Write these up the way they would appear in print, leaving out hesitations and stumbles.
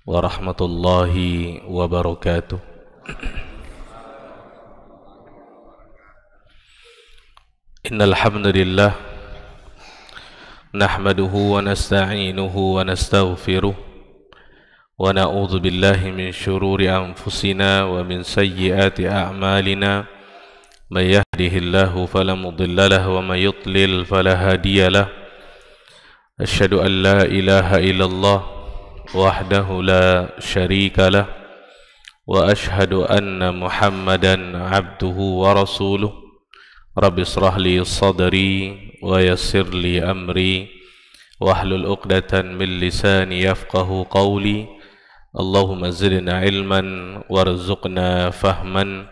warahmatullahi wabarakatuh. Innal hamdalillah nahmaduhu wa nasta'inuhu wa nastaghfiruh wa na'udzu billahi min shururi anfusina wa min sayyiati a'malina may yahdihillahu fala mudilla lahu wa may yudlil fala hadiya lahu. Asyhadu an la ilaha illallah wahdahu la syarika lah wa asyhadu anna Muhammadan abduhu wa rasuluh. Rabbi israh li sadri wa yassir li amri wahlul 'uqdatan min lisani yafqahu qawli. Allahumma zidna ilman warzuqna fahman.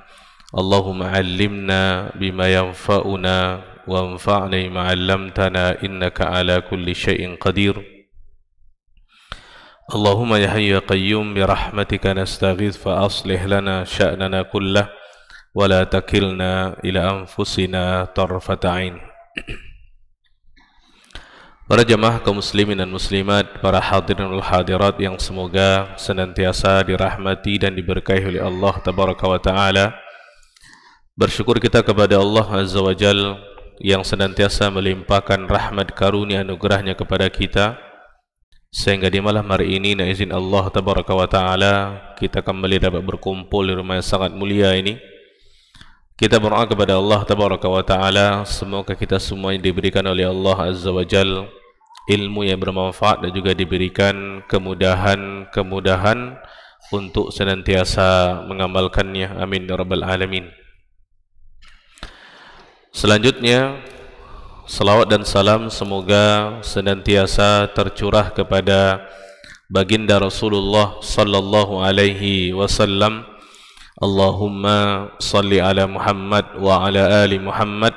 Allahumma 'allimna bima yanfa'una وانفعنا بما علمتنا إنك على كل شيء قدير. اللهم يا حي يا قيوم برحمتك نستغيث فأصلح لنا شأننا كله ولا تكلنا إلى أنفسنا طرفة عين. Para jamaah kaum muslimin dan muslimat, para hadirin wal hadirat yang semoga senantiasa dirahmati dan diberkahi oleh Allah Tabaraka wa Ta'ala. Bersyukur kita kepada Allah Azza wa Jalla yang senantiasa melimpahkan rahmat karunia anugerahnya kepada kita, sehingga di malam hari ini dengan izin Allah Tabaraka wa Ta'ala kita kembali dapat berkumpul di rumah yang sangat mulia ini. Kita berdoa kepada Allah Tabaraka wa Ta'ala semoga kita semua diberikan oleh Allah Azza wa Jal ilmu yang bermanfaat dan juga diberikan kemudahan untuk senantiasa mengamalkannya. Amin ya rabbal alamin. Selanjutnya, salawat dan salam semoga senantiasa tercurah kepada baginda Rasulullah sallallahu alaihi wasallam. Allahumma salli ala Muhammad wa ala ali Muhammad.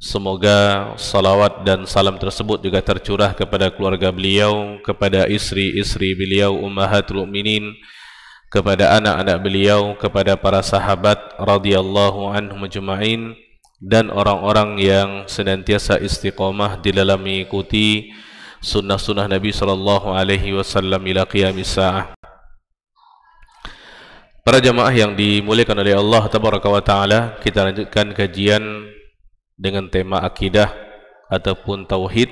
Semoga salawat dan salam tersebut juga tercurah kepada keluarga beliau, kepada istri-istri beliau ummahatul mukminin, kepada anak-anak beliau, kepada para sahabat radhiyallahu anhum ajma'in, dan orang-orang yang senantiasa istiqamah di dalam mengikuti sunnah-sunnah Nabi SAW ila qiyamis sa'ah. Para jamaah yang dimuliakan oleh Allah Tabaraka wa Ta'ala, kita lanjutkan kajian dengan tema akidah ataupun tauhid.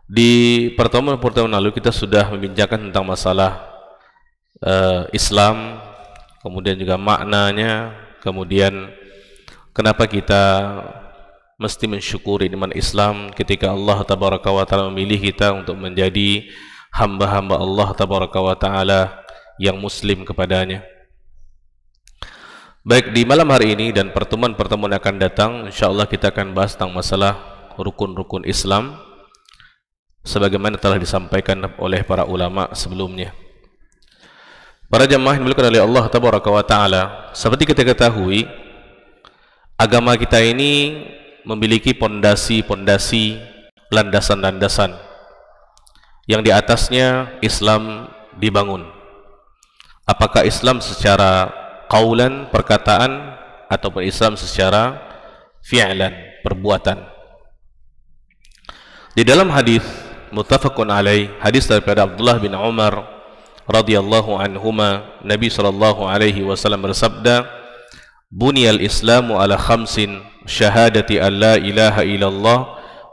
Di pertemuan-pertemuan lalu kita sudah membincangkan tentang masalah Islam, kemudian juga maknanya, kemudian kenapa kita mesti mensyukuri iman Islam ketika Allah Tabaraka wa Ta'ala memilih kita untuk menjadi hamba-hamba Allah Tabaraka wa Ta'ala yang muslim kepadanya. Baik, di malam hari ini dan pertemuan-pertemuan yang akan datang, insyaAllah kita akan bahas tentang masalah rukun-rukun Islam sebagaimana telah disampaikan oleh para ulama sebelumnya. Para jamaah yang dimuliakan oleh Allah Tabaraka wa Ta'ala, seperti kita ketahui, agama kita ini memiliki pondasi-pondasi, landasan-landasan yang di atasnya Islam dibangun. Apakah Islam secara qaulan, perkataan, ataupun Islam secara fi'lan, perbuatan. Di dalam hadis muttafaqun alaih, hadis daripada Abdullah bin Umar radhiyallahu anhuma, Nabi sallallahu alaihi wasallam bersabda, Buniyal Islamu ala khamsin, syahadati an la ilaha illallah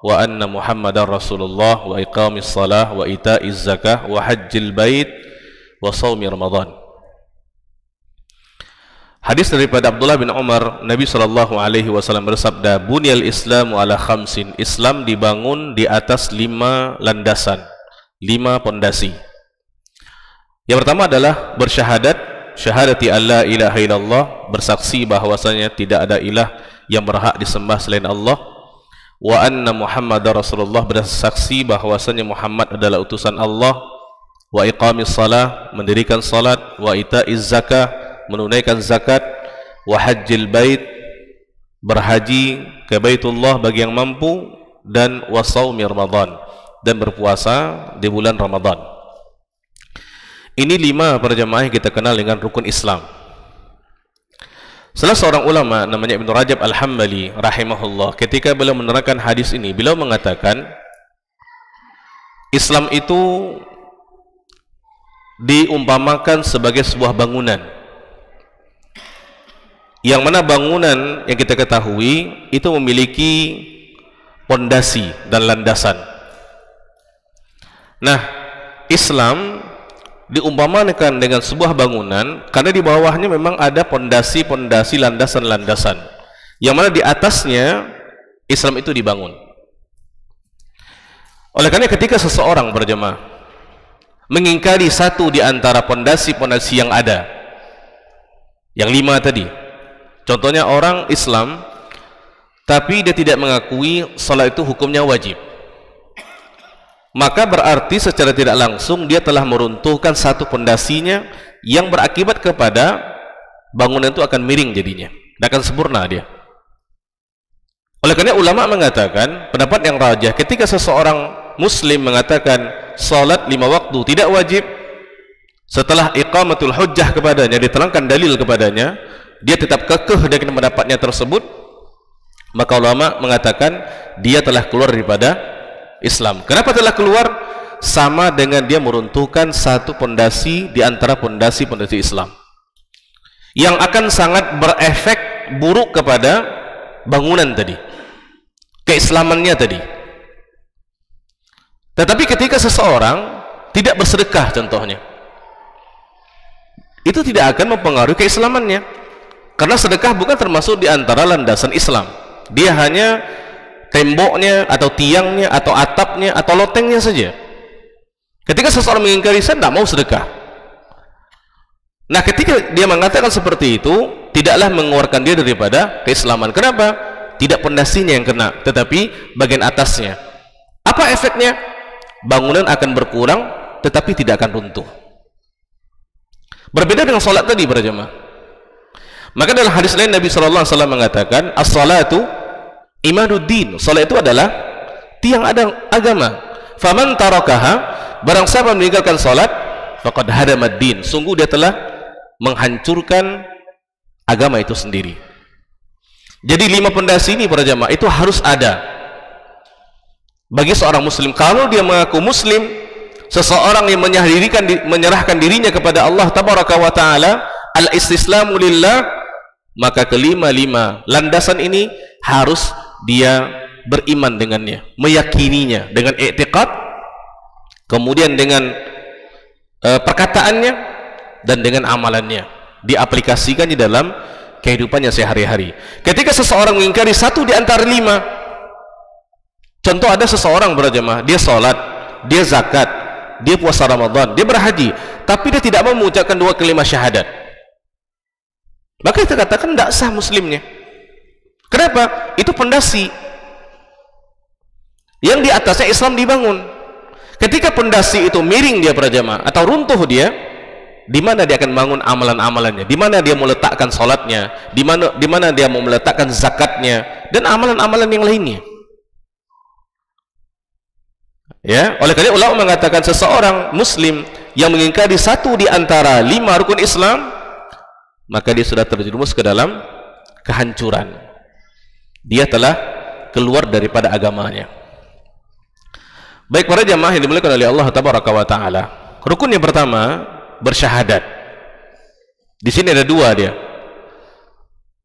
wa anna Muhammadar Rasulullah wa iqamis salah wa ita'iz zakah wa hajjil bait wa shaumi Ramadan. Hadis daripada Abdullah bin Umar, Nabi sallallahu alaihi wasallam bersabda, Buniyal Islamu ala khamsin, Islam dibangun di atas 5 landasan, 5 pondasi. Yang pertama adalah bersyahadat, syahadati alla ilaha illallah, bersaksi bahwasanya tidak ada ilah yang berhak disembah selain Allah, wa anna Muhammadar Rasulullah, bersaksi bahwasanya Muhammad adalah utusan Allah, wa iqamis salah, mendirikan salat, wa ita'iz zakah, menunaikan zakat, wa hajjil bait, berhaji ke Baitullah bagi yang mampu, dan wa shaumi Ramadan, dan berpuasa di bulan Ramadan. Ini 5 para jamaah yang kita kenal dengan rukun Islam. Salah seorang ulama namanya Ibnu Rajab Al-Hambali rahimahullah, ketika beliau menerangkan hadis ini, beliau mengatakan Islam itu diumpamakan sebagai sebuah bangunan, yang mana bangunan yang kita ketahui itu memiliki pondasi dan landasan. Nah, Islam diumpamakan dengan sebuah bangunan karena di bawahnya memang ada pondasi-pondasi, landasan-landasan, yang mana di atasnya Islam itu dibangun. Oleh karena ketika seseorang berjemaah mengingkari satu di antara pondasi-pondasi yang ada, yang 5 tadi, contohnya orang Islam tapi dia tidak mengakui salat itu hukumnya wajib, maka berarti secara tidak langsung dia telah meruntuhkan satu pondasinya, yang berakibat kepada bangunan itu akan miring jadinya, tidak akan sempurna dia. Oleh karena ulama mengatakan, pendapat yang rajah, ketika seseorang muslim mengatakan salat 5 waktu tidak wajib, setelah iqamatul hujjah kepadanya, diterangkan dalil kepadanya, dia tetap kekeh dengan pendapatnya tersebut, maka ulama mengatakan dia telah keluar daripada Islam. Kenapa telah keluar? Sama dengan dia meruntuhkan satu pondasi di antara pondasi-pondasi Islam, yang akan sangat berefek buruk kepada bangunan tadi, keislamannya tadi. Tetapi ketika seseorang tidak bersedekah contohnya, itu tidak akan mempengaruhi keislamannya, karena sedekah bukan termasuk di antara landasan Islam. Dia hanya temboknya atau tiangnya atau atapnya atau lotengnya saja. Ketika seseorang mengingkari, saya tidak mau sedekah, nah ketika dia mengatakan seperti itu, tidaklah mengeluarkan dia daripada keislaman. Kenapa? Tidak pondasinya yang kena, tetapi bagian atasnya. Apa efeknya? Bangunan akan berkurang tetapi tidak akan runtuh. Berbeda dengan salat tadi para jemaah. Maka dalam hadis lain Nabi sallallahu alaihi wasallam mengatakan, as-salatu imaduddin. Salat itu adalah tiang agama. Faman tarakaha, barang siapa meninggalkan salat, faqad hadamad din. Sungguh dia telah menghancurkan agama itu sendiri. Jadi 5 pondasi ini para jemaah itu harus ada bagi seorang muslim. Kalau dia mengaku muslim, seseorang yang menyerahkan dirinya kepada Allah tabaraka wa taala, al-istislamu lillah, maka kelima-lima landasan ini harus dia beriman dengannya, meyakininya dengan i'tiqad, kemudian dengan perkataannya dan dengan amalannya, diaplikasikannya dalam kehidupannya sehari-hari. Ketika seseorang mengingkari satu di antara 5, contoh ada seseorang berjamaah, dia sholat, dia zakat, dia puasa Ramadan, dia berhaji, tapi dia tidak mau mengucapkan 2 kalimat syahadat, maka kita katakan tidak sah muslimnya. Kenapa? Itu pondasi yang di atasnya Islam dibangun. Ketika pondasi itu miring dia para jamaah atau runtuh dia, di mana dia akan bangun amalan-amalannya, di mana dia mau letakkan sholatnya, di mana dia mau meletakkan zakatnya dan amalan-amalan yang lainnya. Ya, oleh karena ulama mengatakan seseorang muslim yang mengingkari satu di antara 5 rukun Islam, maka dia sudah terjerumus ke dalam kehancuran. Dia telah keluar daripada agamanya. Baik para jamaah yang dimuliakan oleh Allah tabaraka wa taala, rukun yang pertama bersyahadat. Di sini ada 2 dia.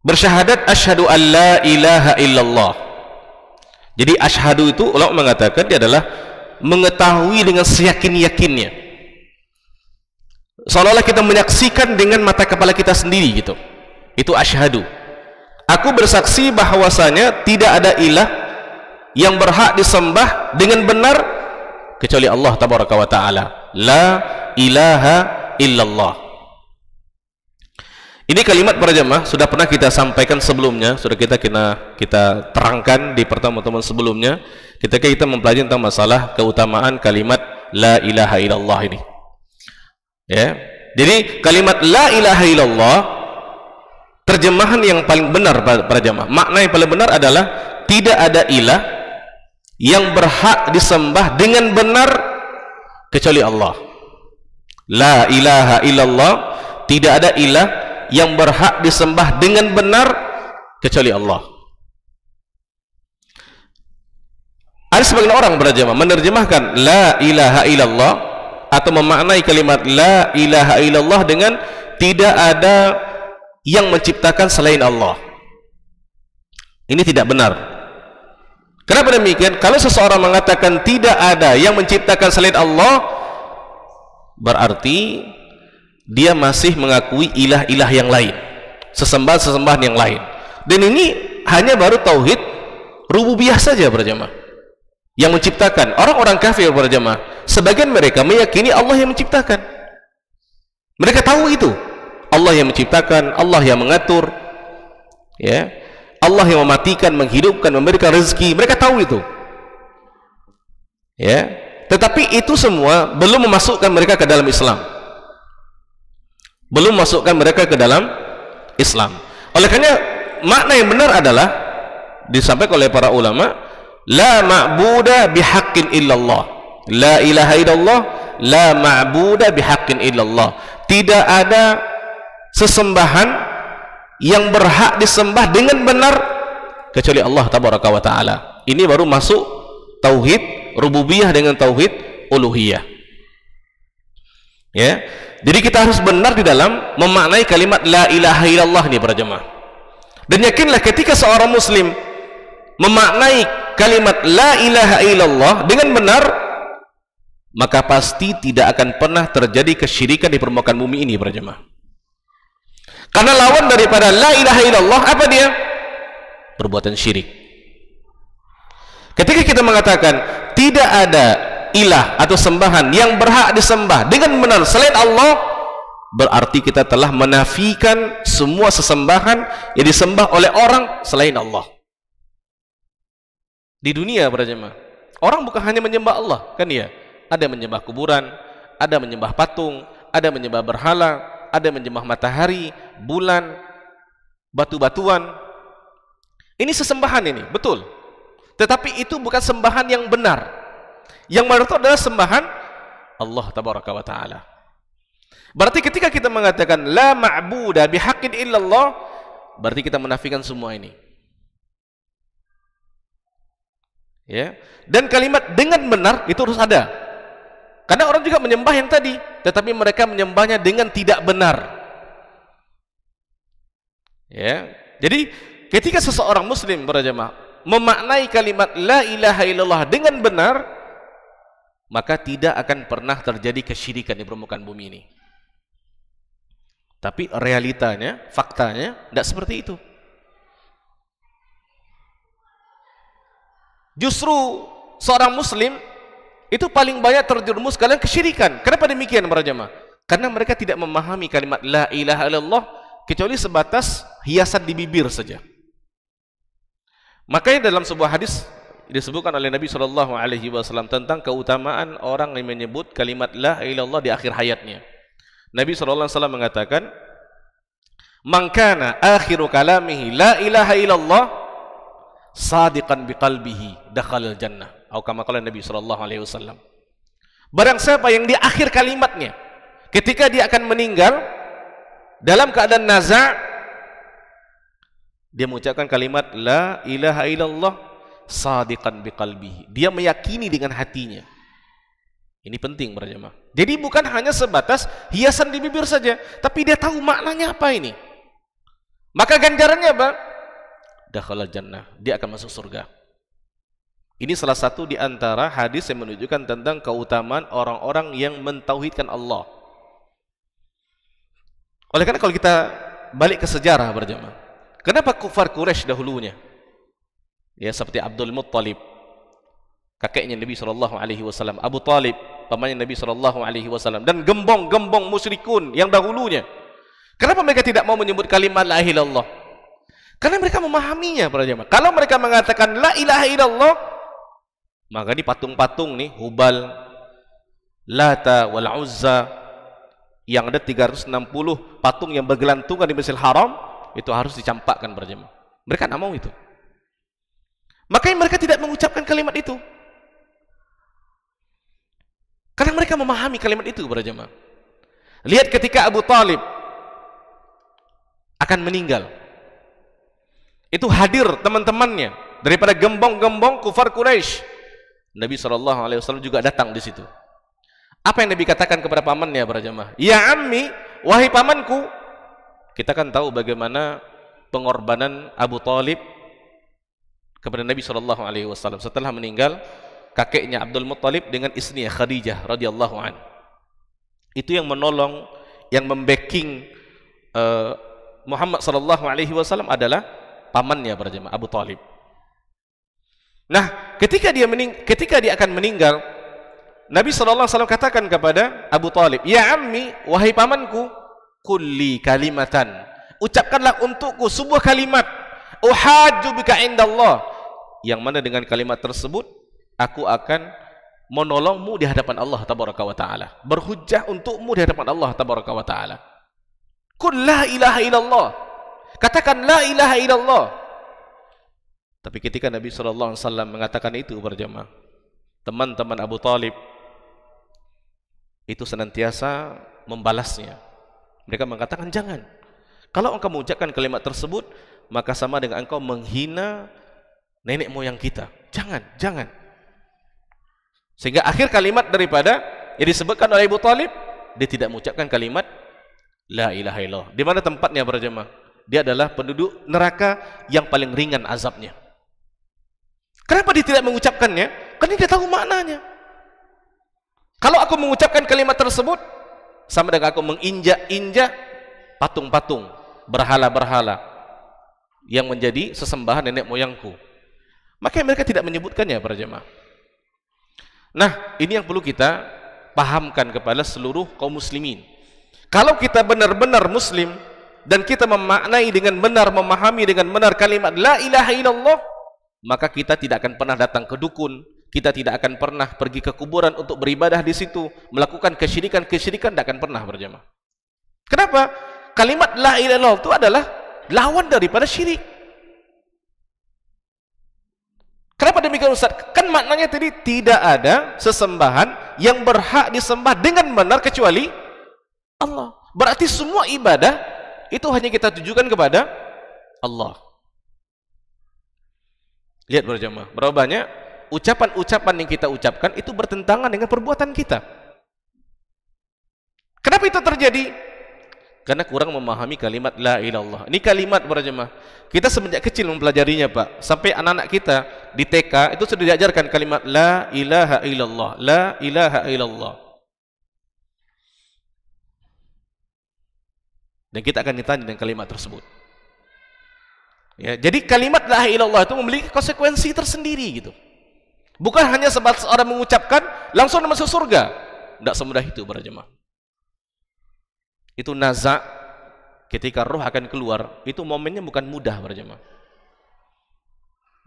Bersyahadat asyhadu an la ilaha illallah. Jadi asyhadu itu ulama mengatakan dia adalah mengetahui dengan seyakin-yakinnya, seolah-olah kita menyaksikan dengan mata kepala kita sendiri gitu. Itu asyhadu. Aku bersaksi bahwasanya tidak ada ilah yang berhak disembah dengan benar kecuali Allah tabaraka wa taala. La ilaha illallah. Ini kalimat para jemaah sudah pernah kita sampaikan sebelumnya, sudah kita terangkan di pertemuan sebelumnya ketika kita mempelajari tentang masalah keutamaan kalimat la ilaha illallah ini. Ya. Jadi kalimat la ilaha illallah, terjemahan yang paling benar para jemaah, makna yang paling benar adalah tidak ada ilah yang berhak disembah dengan benar kecuali Allah. La ilaha illallah, tidak ada ilah yang berhak disembah dengan benar kecuali Allah. Ada sebagian orang berjamaah menerjemahkan la ilaha illallah atau memaknai kalimat la ilaha illallah dengan tidak ada yang menciptakan selain Allah. Ini tidak benar. Kenapa demikian? Kalau seseorang mengatakan tidak ada yang menciptakan selain Allah, berarti dia masih mengakui ilah-ilah yang lain, sesembahan-sesembahan yang lain. Dan ini hanya baru tauhid rububiyah saja para jemaah yang menciptakan. Orang-orang kafir para jemaah, sebagian mereka meyakini Allah yang menciptakan. Mereka tahu itu, Allah yang menciptakan, Allah yang mengatur, ya, Allah yang mematikan, menghidupkan, memberikan rezeki. Mereka tahu itu, ya. Tetapi itu semua belum memasukkan mereka ke dalam Islam, belum masukkan mereka ke dalam Islam. Oleh karena makna yang benar adalah disampaikan oleh para ulama, la ma'buda bihaqqin illallah, la ilaha illallah, la ma'buda bihaqqin illallah. Tidak ada sesembahan yang berhak disembah dengan benar kecuali Allah tabaraka wa taala. Ini baru masuk tauhid rububiyah dengan tauhid uluhiyah, ya. Jadi kita harus benar di dalam memaknai kalimat la ilaha illallah ini para jemaah. Dan yakinlah ketika seorang muslim memaknai kalimat la ilaha illallah dengan benar, maka pasti tidak akan pernah terjadi kesyirikan di permukaan bumi ini para jemaah. Karena lawan daripada la ilaha illallah apa dia? Perbuatan syirik. Ketika kita mengatakan tidak ada ilah atau sembahan yang berhak disembah dengan benar selain Allah, berarti kita telah menafikan semua sesembahan yang disembah oleh orang selain Allah. Di dunia para jemaah, orang bukan hanya menyembah Allah, kan ya? Ada menyembah kuburan, ada menyembah patung, ada menyembah berhala, ada menyembah matahari, bulan, batu-batuan. Ini sesembahan ini, betul. Tetapi itu bukan sembahan yang benar. Yang benar itu adalah sembahan Allah tabaraka wa ta'ala. Berarti ketika kita mengatakan la ma'buda bihaqqin illallah, berarti kita menafikan semua ini, ya. Dan kalimat dengan benar itu harus ada. Karena orang juga menyembah yang tadi, tetapi mereka menyembahnya dengan tidak benar, ya. Jadi ketika seseorang muslim para jemaah memaknai kalimat la ilaha illallah dengan benar, maka tidak akan pernah terjadi kesyirikan di permukaan bumi ini. Tapi realitanya, faktanya tidak seperti itu. Justru seorang muslim itu paling banyak terjerumus kalian kesyirikan. Kenapa demikian para jemaah? Karena mereka tidak memahami kalimat la ilaha illallah kecuali sebatas hiasan di bibir saja. Makanya dalam sebuah hadis disebutkan oleh Nabi SAW tentang keutamaan orang yang menyebut kalimat la ilaha illallah di akhir hayatnya. Nabi SAW mengatakan, man kana akhiru kalamihi la ilaha illallah sadiqan biqalbihi dakhalal jannah, atau kama qala Nabi SAW. Barang siapa yang di akhir kalimatnya ketika dia akan meninggal dalam keadaan naza', dia mengucapkan kalimat la ilaha illallah sadiqan biqalbihi, dia meyakini dengan hatinya. Ini penting para jemaah. Jadi bukan hanya sebatas hiasan di bibir saja, tapi dia tahu maknanya apa ini. Maka ganjarannya apa? Dakhalal jannah, dia akan masuk surga. Ini salah satu di antara hadis yang menunjukkan tentang keutamaan orang-orang yang mentauhidkan Allah. Oleh karena kalau kita balik ke sejarah para jemaah, kenapa kufar Quraisy dahulunya, ya, seperti Abdul Muttalib, kakeknya Nabi SAW, Abu Talib, pamannya Nabi SAW, dan gembong-gembong musyrikun yang dahulunya, kenapa mereka tidak mau menyebut kalimat la ilaha illallah? Karena mereka memahaminya para jemaah. Kalau mereka mengatakan la ilaha illallah, maka di patung-patung nih, Hubal, Lata, wal Uzza, yang ada 360 patung yang bergelantungan di Masjidil Haram, itu harus dicampakkan para jemaah. Mereka tidak mau itu. Makanya mereka tidak mengucapkan kalimat itu, karena mereka memahami kalimat itu para jemaah. Lihat ketika Abu Talib akan meninggal, itu hadir teman-temannya daripada gembong-gembong kufar Quraisy. Nabi SAW juga datang di situ. Apa yang Nabi katakan kepada pamannya para jemaah? Ya ammi, wahai pamanku. Kita kan tahu bagaimana pengorbanan Abu Talib kepada Nabi SAW setelah meninggal kakeknya Abdul Muttalib dengan istrinya Khadijah radhiyallahu an. Itu yang menolong, yang membacking Muhammad SAW adalah pamannya para jemaah, Abu Talib. Nah, ketika dia akan meninggal, Nabi SAW katakan kepada Abu Talib, ya ammi, wahai pamanku, kulli kalimatan, ucapkanlah untukku sebuah kalimat, uhajju bika indallah, yang mana dengan kalimat tersebut aku akan menolongmu di hadapan Allah tabaraka wa taala, berhujjah untukmu di hadapan Allah tabaraka wa taala. Qul la ilaha illallah, katakan la ilaha illallah. Tapi ketika Nabi SAW mengatakan itu berjamaah, teman-teman Abu Talib itu senantiasa membalasnya. Mereka mengatakan, jangan, kalau engkau mengucapkan kalimat tersebut maka sama dengan engkau menghina nenek moyang kita. Jangan, jangan. Sehingga akhir kalimat daripada yang disebutkan oleh Abu Talib, dia tidak mengucapkan kalimat la ilaha illallah. Di mana tempatnya berjamaah? Dia adalah penduduk neraka yang paling ringan azabnya. Kenapa dia tidak mengucapkannya? Karena dia tahu maknanya. Kalau aku mengucapkan kalimat tersebut, sama dengan aku menginjak-injak patung-patung, berhala-berhala yang menjadi sesembahan nenek moyangku. Maka mereka tidak menyebutkannya para jemaah. Nah, ini yang perlu kita pahamkan kepada seluruh kaum muslimin. Kalau kita benar-benar muslim dan kita memaknai dengan benar, memahami dengan benar kalimat la ilaha illallah, maka kita tidak akan pernah datang ke dukun, kita tidak akan pernah pergi ke kuburan untuk beribadah di situ, melakukan kesyirikan-kesyirikan, tidak akan pernah berjamaah. Kenapa? Kalimat la ilaha illallah itu adalah lawan daripada syirik. Kenapa demikian Ustaz? Kan maknanya tadi tidak ada sesembahan yang berhak disembah dengan benar kecuali Allah. Berarti semua ibadah itu hanya kita tujukan kepada Allah. Lihat berjamaah, berapa banyak ucapan-ucapan yang kita ucapkan itu bertentangan dengan perbuatan kita. Kenapa itu terjadi? Karena kurang memahami kalimat la ilallah. Ini kalimat berjamaah, kita semenjak kecil mempelajarinya Pak. Sampai anak-anak kita di TK itu sudah diajarkan kalimat la ilaha illallah, la ilaha illallah. Dan kita akan ditanya dengan kalimat tersebut. Ya, jadi kalimat la ilaha illallah itu memiliki konsekuensi tersendiri gitu. Bukan hanya sebatas orang mengucapkan langsung masuk surga. Tidak semudah itu para jemaah. Itu nazak, ketika roh akan keluar, itu momennya bukan mudah para jemaah.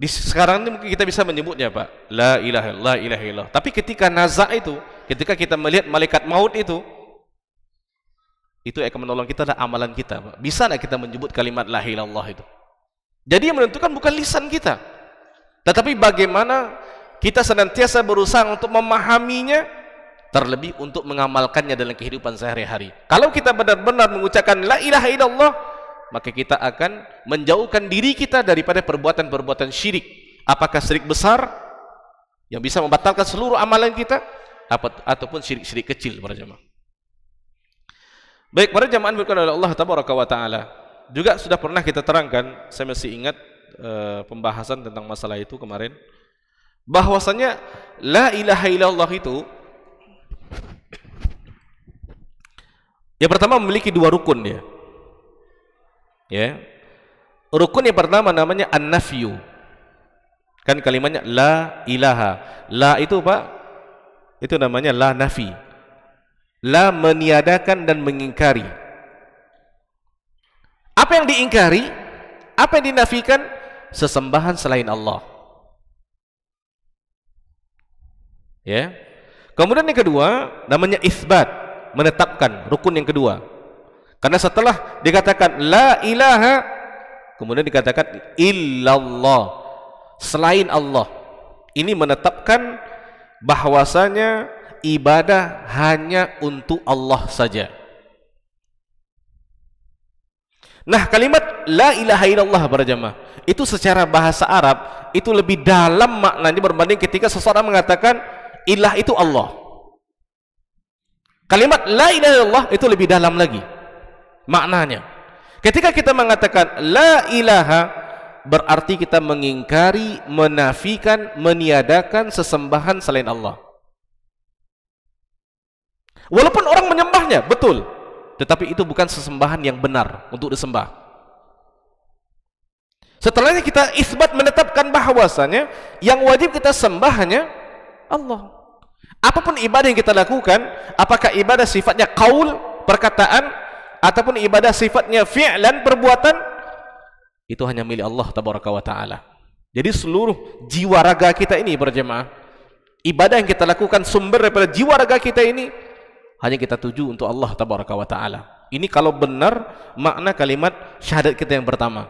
Di sekarang ini mungkin kita bisa menyebutnya Pak, la ilaha illallah, la ilaha illallah. Tapi ketika nazak itu, ketika kita melihat malaikat maut itu akan menolong kita adalah amalan kita Pak. Bisa tidak kita menyebut kalimat la ilaha illallah itu? Jadi yang menentukan bukan lisan kita, tetapi bagaimana kita senantiasa berusaha untuk memahaminya, terlebih untuk mengamalkannya dalam kehidupan sehari-hari. Kalau kita benar-benar mengucapkan la ilaha illallah, maka kita akan menjauhkan diri kita daripada perbuatan-perbuatan syirik. Apakah syirik besar yang bisa membatalkan seluruh amalan kita, ataupun syirik-syirik kecil para jemaah. Baik, para jemaah berkata oleh Allah tabaraka wa taala. Juga sudah pernah kita terangkan, saya masih ingat pembahasan tentang masalah itu kemarin, bahwasanya la ilaha illallah itu yang pertama memiliki dua rukun dia. Ya. Rukun yang pertama namanya an-nafyu. Kan kalimatnya la ilaha. La itu Pak, itu namanya la nafi. La meniadakan dan mengingkari. Apa yang diingkari? Apa yang dinafikan? Sesembahan selain Allah. Ya. Kemudian yang kedua namanya isbat, menetapkan, rukun yang kedua. Karena setelah dikatakan la ilaha, kemudian dikatakan illallah, selain Allah. Ini menetapkan bahwasanya ibadah hanya untuk Allah saja. Nah, kalimat la ilaha illallah para jemaah, itu secara bahasa Arab itu lebih dalam maknanya berbanding ketika seseorang mengatakan ilah itu Allah. Kalimat la ilaha illallah itu lebih dalam lagi maknanya. Ketika kita mengatakan la ilaha, berarti kita mengingkari, menafikan, meniadakan sesembahan selain Allah. Walaupun orang menyembahnya, betul, tetapi itu bukan sesembahan yang benar untuk disembah. Setelahnya kita isbat, menetapkan bahwasanya yang wajib kita sembah hanya Allah. Apapun ibadah yang kita lakukan, apakah ibadah sifatnya qaul, perkataan, ataupun ibadah sifatnya fi'lan, perbuatan, itu hanya milik Allah tabaraka wa ta'ala. Jadi seluruh jiwa raga kita ini berjemaah, ibadah yang kita lakukan sumber daripada jiwa raga kita ini hanya kita tuju untuk Allah tabaraka wa ta'ala. Ini kalau benar makna kalimat syahadat kita yang pertama,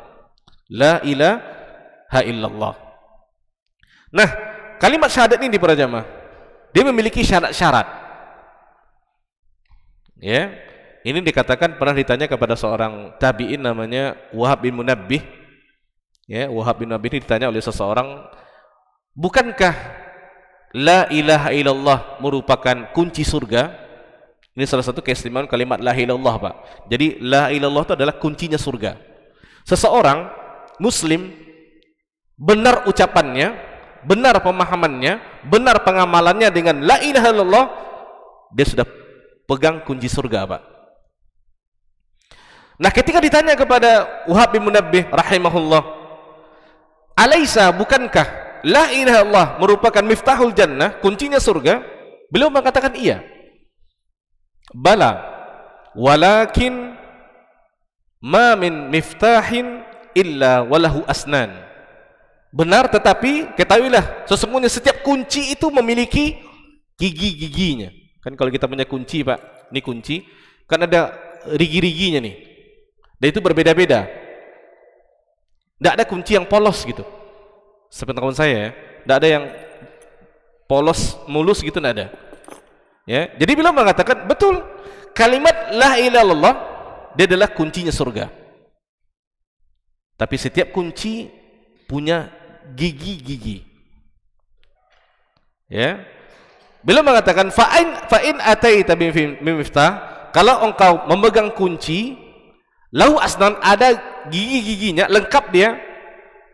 la ilaha illallah. Nah, kalimat syahadat ini para jemaah, dia memiliki syarat-syarat. Ya, ini dikatakan pernah ditanya kepada seorang tabi'in namanya Wahab bin Munabbih. Ya, Wahab bin Munabbih ini ditanya oleh seseorang, bukankah la ilaha illallah merupakan kunci surga? Ini salah satu keistimewaan kalimat la ilaha illallah, Pak. Jadi la ilaha illallah itu adalah kuncinya surga. Seseorang muslim benar ucapannya, benar pemahamannya, benar pengamalannya dengan la ilaha illallah, dia sudah pegang kunci surga, Pak. Nah, ketika ditanya kepada Wahab bin Munabbih rahimahullah, alaisa, bukankah la ilaha illallah merupakan miftahul jannah, kuncinya surga? Beliau mengatakan iya. Bala, walakin ma min miftahin illa walahu asnan. Benar, tetapi ketahuilah sesungguhnya setiap kunci itu memiliki gigi-giginya. Kan kalau kita punya kunci, Pak, ini kunci kan ada rigi-riginya nih, dan itu berbeda-beda. Tidak ada kunci yang polos gitu seperti kawan saya ya. Tidak ada yang polos mulus gitu, tidak ada ya. Jadi beliau mengatakan betul, kalimat la ilaha illallah dia adalah kuncinya surga, tapi setiap kunci punya gigi-gigi ya. Beliau mengatakan fa'in ataita bimiftah, kalau engkau memegang kunci lahu asnan, ada gigi-giginya, lengkap dia,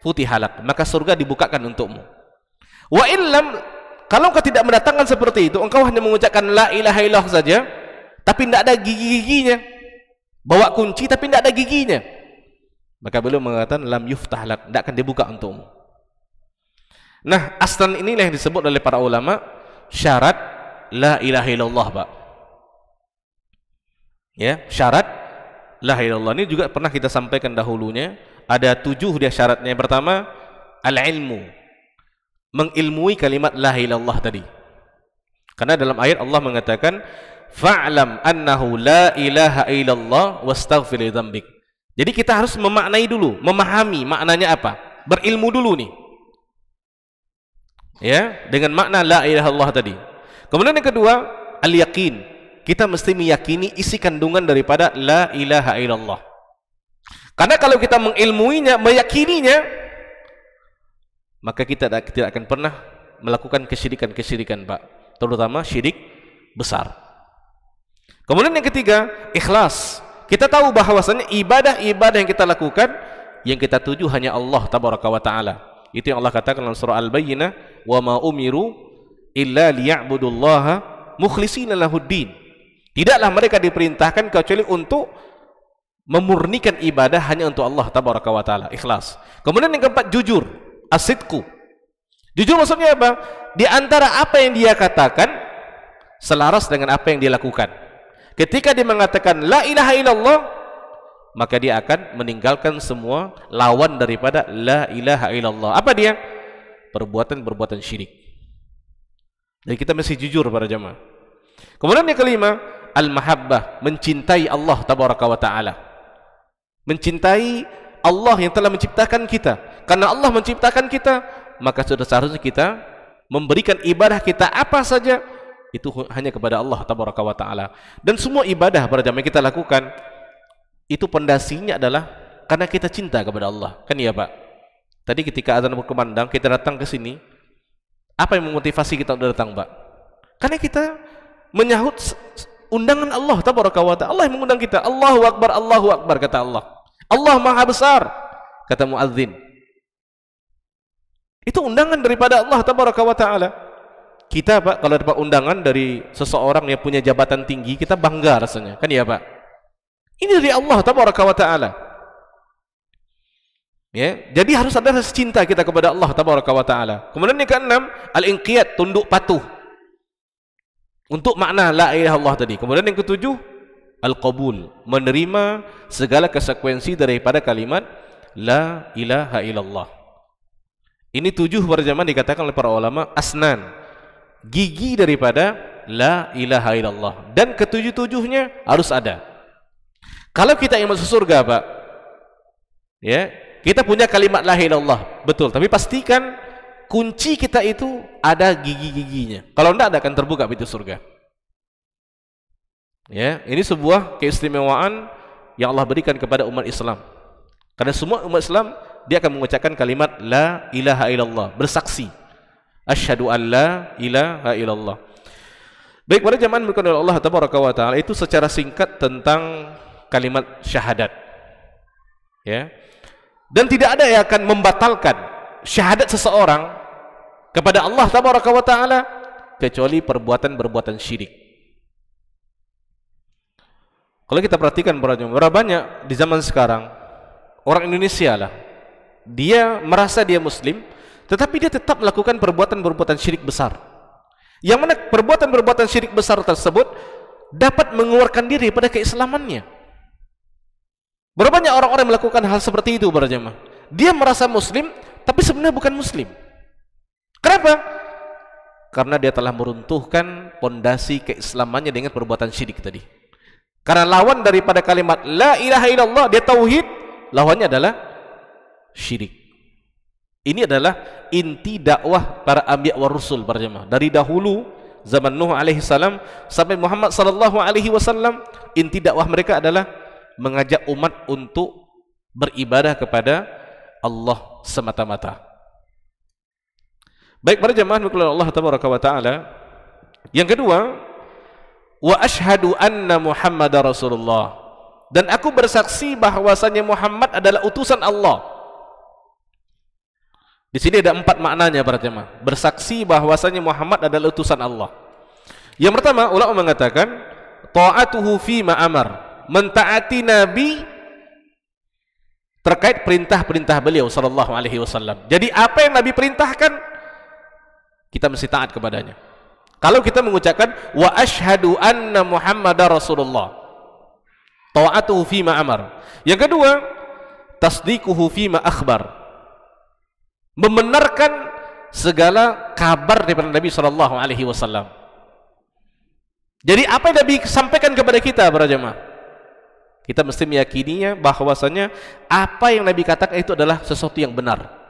futihalak, maka surga dibukakan untukmu. Wa illam, kalau engkau tidak mendatangkan seperti itu, engkau hanya mengucapkan la ilaha illallah saja tapi tidak ada gigi-giginya, bawa kunci tapi tidak ada giginya, maka beliau mengatakan lam yuftahlak, tidak akan dibuka untukmu. Nah, asnan inilah yang disebut oleh para ulama syarat la ilaha illallah, Pak. Ya, syarat la ilaha illallah ini juga pernah kita sampaikan dahulunya, ada 7 dia syaratnya. Yang pertama, al-ilmu, mengilmui kalimat la ilaha illallah tadi. Karena dalam ayat Allah mengatakan fa'lam annahu la ilaha illallah wastaghfir li dzambik. Jadi kita harus memaknai dulu, memahami maknanya apa, berilmu dulu nih ya, dengan makna la ilaha illallah tadi. Kemudian yang kedua, al-yaqin, kita mesti meyakini isi kandungan daripada la ilaha illallah. Karena kalau kita mengilmuinya, meyakininya, maka kita tidak akan pernah melakukan kesyirikan-kesyirikan, Pak, terutama syirik besar. Kemudian yang ketiga, ikhlas. Kita tahu bahwasanya ibadah-ibadah yang kita lakukan, yang kita tuju hanya Allah tabaraka wa ta'ala. Itu yang Allah katakan dalam surah Al-Bayyinah, wa ma umiru illa liya'budullaha mukhlishina lahuddin. Tidaklah mereka diperintahkan kecuali untuk memurnikan ibadah hanya untuk Allah tabaraka wa ta'ala, ikhlas. Kemudian yang keempat, jujur, as-sidqu. Jujur maksudnya apa? Di antara apa yang dia katakan selaras dengan apa yang dia lakukan. Ketika dia mengatakan la ilaha illallah, maka dia akan meninggalkan semua lawan daripada la ilaha illallah. Apa dia? Perbuatan-perbuatan syirik. Jadi kita mesti jujur para jemaah. Kemudian yang kelima, al-mahabbah, mencintai Allah tabaraka wa ta'ala. Mencintai Allah yang telah menciptakan kita. Karena Allah menciptakan kita, maka sudah seharusnya kita memberikan ibadah kita apa saja itu hanya kepada Allah tabaraka wa ta'ala. Dan semua ibadah para jemaah kita lakukan itu pondasinya adalah karena kita cinta kepada Allah. Kan iya, Pak? Tadi ketika azan berkumandang kita datang ke sini, apa yang memotivasi kita untuk datang, Pak? Karena kita menyahut undangan Allah tabaraka wa ta'ala. Allah yang mengundang kita. Allahu Akbar kata Allah. Allah Maha Besar kata muadzin. Itu undangan daripada Allah tabaraka wa ta'ala. Kita Pak, kalau dapat undangan dari seseorang yang punya jabatan tinggi, kita bangga rasanya, kan ya Pak? Ini dari Allah tabaraka wa ta'ala. Ya, jadi harus ada rasa cinta kita kepada Allah tabaraka wa ta'ala. Kemudian yang keenam, al-inqiyad, tunduk patuh untuk makna la ilaha illallah tadi. Kemudian yang ketujuh, al-qabul, menerima segala konsekuensi daripada kalimat la ilaha illallah. Ini 7 berjamaah dikatakan oleh para ulama asnan, gigi daripada la ilaha illallah, dan ketujuh-tujuhnya harus ada. Kalau kita ingin masuk surga Pak, ya, kita punya kalimat la ilaha illallah, betul, tapi pastikan kunci kita itu ada gigi-giginya. Kalau tidak akan terbuka pintu surga. Ya, ini sebuah keistimewaan yang Allah berikan kepada umat Islam. Karena semua umat Islam dia akan mengucapkan kalimat la ilaha illallah, bersaksi asyhadu an la ilaha illallah. Baik, pada zaman berkata Allah tabaraka wa taala, itu secara singkat tentang kalimat syahadat. Ya. Dan tidak ada yang akan membatalkan syahadat seseorang kepada Allah tabaraka wa taala kecuali perbuatan-perbuatan syirik. Kalau kita perhatikan berapa banyak di zaman sekarang orang Indonesia lah, dia merasa dia muslim, tetapi dia tetap melakukan perbuatan-perbuatan syirik besar. Yang mana perbuatan-perbuatan syirik besar tersebut dapat mengeluarkan diri pada keislamannya. Berapa banyak orang-orang yang melakukan hal seperti itu para jemaah? Dia merasa muslim, tapi sebenarnya bukan muslim. Kenapa? Karena dia telah meruntuhkan pondasi keislamannya dengan perbuatan syirik tadi. Karena lawan daripada kalimat la ilaha illallah, dia tauhid, lawannya adalah syirik. Ini adalah inti dakwah para anbiya wa rusul para jemaah. Dari dahulu zaman Nuh alaihi salam sampai Muhammad sallallahu alaihi wasallam, inti dakwah mereka adalah mengajak umat untuk beribadah kepada Allah semata-mata. Baik para jemaah mukallaf Allah tabaraka wa taala. Yang kedua, wa asyhadu anna Muhammadar Rasulullah. Dan aku bersaksi bahwasanya Muhammad adalah utusan Allah. Di sini ada 4 maknanya para jemaah. Bersaksi bahwasanya Muhammad adalah utusan Allah. Yang pertama, ulama mengatakan ta'atuhu fi ma amar, mentaati Nabi terkait perintah-perintah beliau sallallahu alaihi wasallam. Jadi apa yang Nabi perintahkan, kita mesti taat kepadanya. Kalau kita mengucapkan wa asyhadu anna Muhammadar Rasulullah, ta'atuhu fi ma amar. Yang kedua, tasdiquhu fi ma akhbar, membenarkan segala kabar daripada Nabi sallallahu alaihi wasallam. Jadi apa yang Nabi sampaikan kepada kita para jemaah, kita mesti meyakininya bahwasanya apa yang Nabi katakan itu adalah sesuatu yang benar.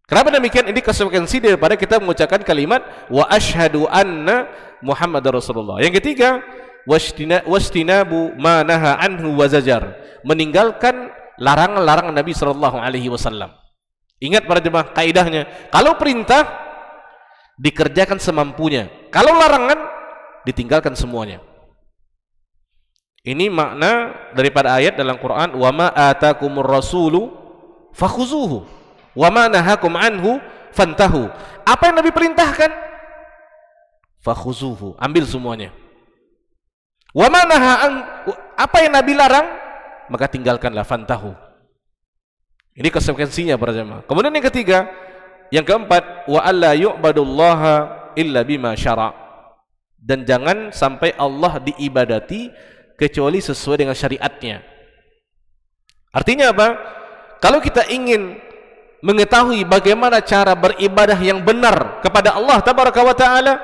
Kenapa demikian? Ini konsekuensi daripada kita mengucapkan kalimat wa asyhadu anna Muhammadar Rasulullah. Yang ketiga, wastinabu ma naha anhu wa zajar, meninggalkan larangan-larangan Nabi sallallahu alaihi wasallam. Ingat para jemaah kaidahnya, kalau perintah dikerjakan semampunya, kalau larangan ditinggalkan semuanya. Ini makna daripada ayat dalam Quran, wa ma atakumur rasulu fakhuzuhu wa ma nahakum anhu fantahu. Apa yang Nabi perintahkan, fakhuzuhu, ambil semuanya. Wa ma apa yang Nabi larang, maka tinggalkanlah, fantahu. Ini konsekuensinya para jemaah. Kemudian yang ketiga, yang keempat, wa alla yu'badullaha illa bima syara', dan jangan sampai Allah diibadati kecuali sesuai dengan syariatnya. Artinya apa? Kalau kita ingin mengetahui bagaimana cara beribadah yang benar kepada Allah tabaraka wa taala,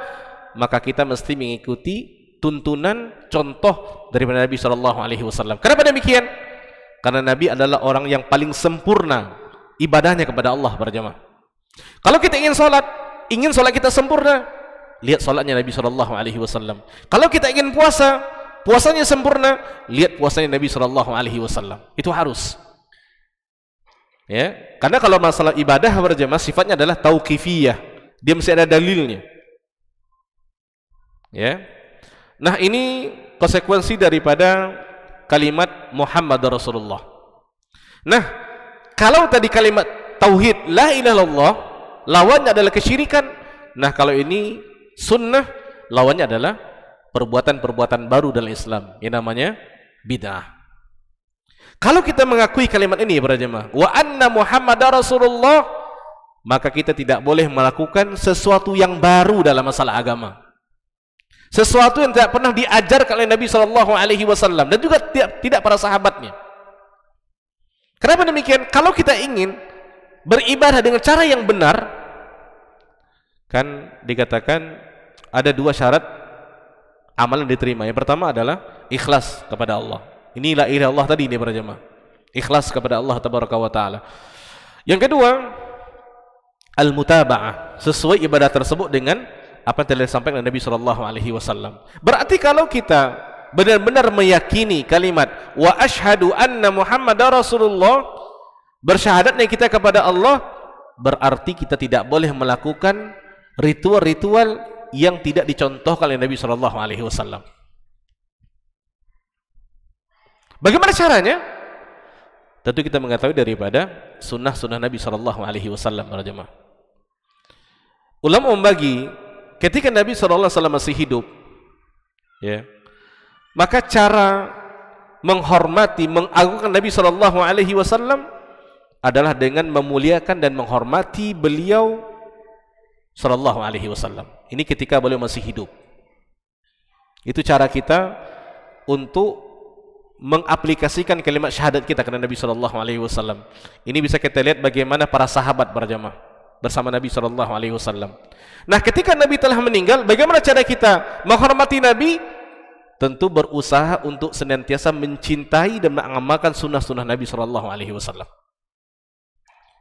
maka kita mesti mengikuti tuntunan contoh daripada Nabi sallallahu alaihi wasallam. Kenapa demikian? Karena Nabi adalah orang yang paling sempurna ibadahnya kepada Allah para jemaah. Kalau kita ingin solat kita sempurna, lihat solatnya Nabi sallallahu alaihi wasallam. Kalau kita ingin puasa, puasanya sempurna, lihat puasanya Nabi sallallahu alaihi wasallam. Itu harus. Ya, karena kalau masalah ibadah para jemaah sifatnya adalah tauqifiyah. Dia mesti ada dalilnya. Ya. Nah, ini konsekuensi daripada kalimat Muhammad Rasulullah. Nah, kalau tadi kalimat tauhid la ilaha illallah lawannya adalah kesyirikan. Nah, kalau ini sunnah lawannya adalah perbuatan-perbuatan baru dalam Islam yang namanya bid'ah. Kalau kita mengakui kalimat ini para jemaah, wa anna Muhammadar Rasulullah, maka kita tidak boleh melakukan sesuatu yang baru dalam masalah agama. Sesuatu yang tidak pernah diajarkan oleh Nabi sallallahu alaihi wasallam dan juga tidak para sahabatnya. Kenapa demikian? Kalau kita ingin beribadah dengan cara yang benar, kan dikatakan ada dua syarat amalan diterima. Yang pertama adalah ikhlas kepada Allah. Ini la ilaha illallah tadi ini para jemaah. Ikhlas kepada Allah tabaraka wa taala. Yang kedua, al-mutaba'ah, sesuai ibadah tersebut dengan apa yang telah disampaikan oleh Nabi sallallahu alaihi wasallam. Berarti kalau kita benar-benar meyakini kalimat wa asyhadu anna Muhammadar Rasulullah, bersyahadatnya kita kepada Allah, berarti kita tidak boleh melakukan ritual-ritual yang tidak dicontohkan oleh Nabi sallallahu alaihi wasallam. Bagaimana caranya? Tentu kita mengetahui daripada sunnah-sunnah Nabi sallallahu alaihi wasallam para jemaah. Ulama membagi ketika Nabi sallallahu alaihi wasallam masih hidup, ya, maka cara menghormati, mengagungkan Nabi sallallahu alaihi wasallam adalah dengan memuliakan dan menghormati beliau sallallahu alaihi wasallam. Ini ketika beliau masih hidup. Itu cara kita untuk mengaplikasikan kalimat syahadat kita kepada Nabi sallallahu alaihi wasallam. Ini bisa kita lihat bagaimana para sahabat berjamaah bersama Nabi sallallahu alaihi wasallam. Nah, ketika Nabi telah meninggal, bagaimana cara kita menghormati Nabi? Tentu berusaha untuk senantiasa mencintai dan mengamalkan sunnah-sunnah Nabi sallallahu alaihi wasallam.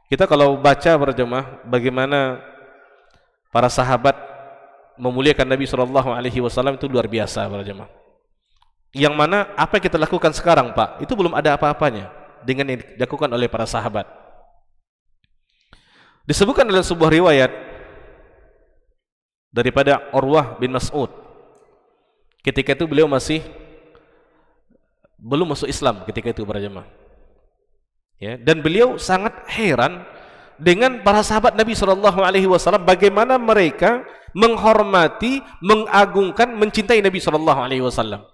Kita kalau baca berjamaah bagaimana para sahabat memuliakan Nabi sallallahu alaihi wasallam, itu luar biasa berjamaah. Yang mana apa yang kita lakukan sekarang, Pak, itu belum ada apa-apanya dengan yang dilakukan oleh para sahabat. Disebutkan dalam sebuah riwayat daripada Urwah bin Mas'ud, ketika itu beliau masih belum masuk Islam ketika itu para jemaah, ya, dan beliau sangat heran dengan para sahabat Nabi SAW, bagaimana mereka menghormati, mengagungkan, mencintai Nabi SAW.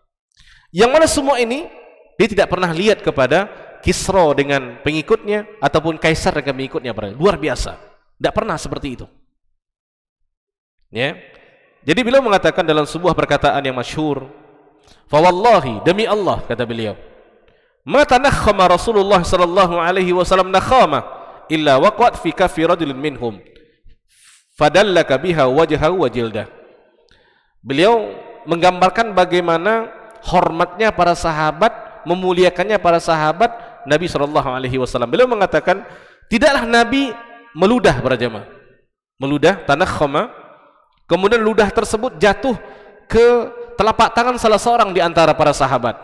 Yang mana semua ini dia tidak pernah lihat kepada Kisra dengan pengikutnya ataupun Kaisar dengan pengikutnya. Luar biasa, tidak pernah seperti itu, ya. Jadi beliau mengatakan dalam sebuah perkataan yang masyhur, fa wallahi, demi Allah, kata beliau, ma tanakhama Rasulullah sallallahu alaihi wasallam nakhama illa waqat fi kaffi rajulin minhum fadallaka biha wajhahu wa jildah. Beliau menggambarkan bagaimana hormatnya para sahabat, memuliakannya para sahabat Nabi SAW. Beliau mengatakan, tidaklah Nabi meludah para jemaah, meludah, tanakhama, kemudian ludah tersebut jatuh ke telapak tangan salah seorang di antara para sahabat.